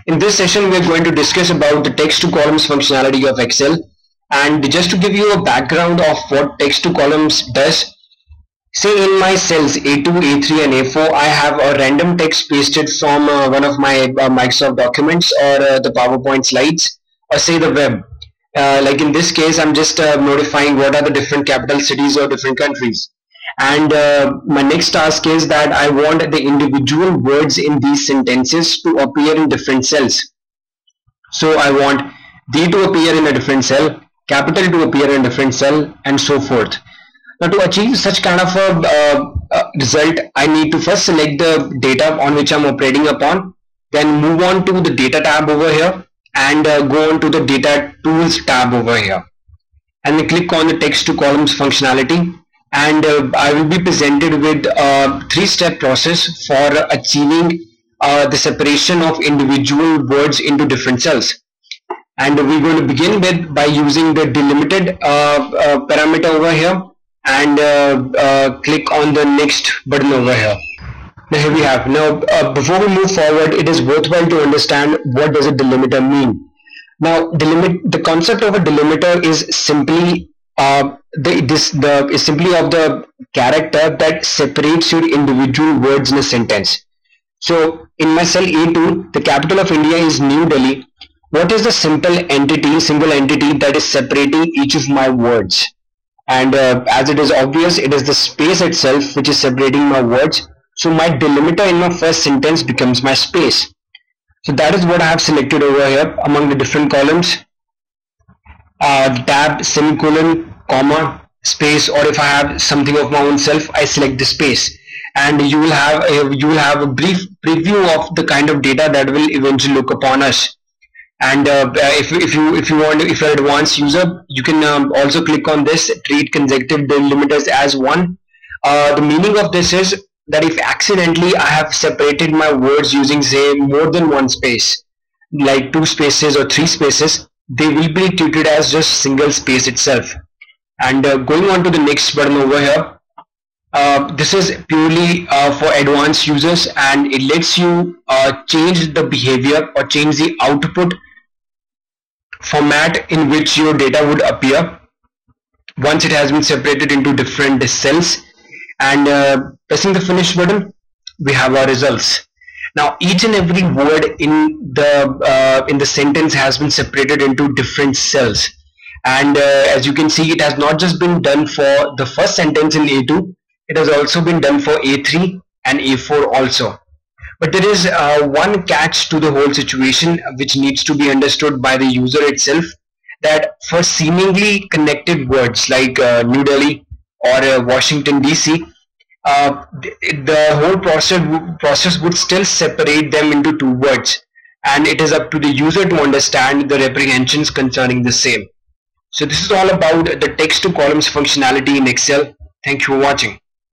In this session, we are going to discuss about the text to columns functionality of Excel. And just to give you a background of what text to columns does, say in my cells A2, A3 and A4, I have a random text pasted from one of my Microsoft documents or the PowerPoint slides, or say the web. Like in this case, I'm just notifying what are the different capital cities or different countries. And my next task is that I want the individual words in these sentences to appear in different cells. So I want D to appear in a different cell, capital to appear in a different cell, and so forth. Now, to achieve such kind of a result, I need to first select the data on which I'm operating upon, then move on to the data tab over here, and go on to the data tools tab over here, and then click on the text to columns functionality. And I will be presented with a three-step process for achieving the separation of individual words into different cells. And we're going to begin with by using the delimited parameter over here, and click on the next button over here. Now here we have. Now before we move forward, it is worthwhile to understand what does a delimiter mean. Now the concept of a delimiter is simply is simply of the character that separates your individual words in a sentence. So in my cell A2, the capital of India is New Delhi. What is the single entity that is separating each of my words? And as it is obvious, it is the space itself which is separating my words. So my delimiter in my first sentence becomes my space. So that is what I have selected over here among the different columns. The tab, semicolon, comma, space, or if I have something of my own self, I select the space, and you will have a brief preview of the kind of data that will eventually look upon us. And if you're an advanced user, you can also click on this, treat consecutive delimiters as one. The meaning of this is that if accidentally I have separated my words using, say, more than one space, like 2 spaces or 3 spaces, they will be treated as just single space itself. And going on to the next button over here, this is purely for advanced users, and it lets you change the behavior or change the output format in which your data would appear once it has been separated into different cells. And pressing the finish button, we have our results. Now each and every word in the sentence has been separated into different cells, and as you can see, it has not just been done for the first sentence in A2, it has also been done for A3 and A4 also. But there is one catch to the whole situation which needs to be understood by the user itself, that for seemingly connected words like New Delhi or Washington DC, the whole process would still separate them into 2 words, and it is up to the user to understand the reprehensions concerning the same. So this is all about the text to columns functionality in Excel. Thank you for watching.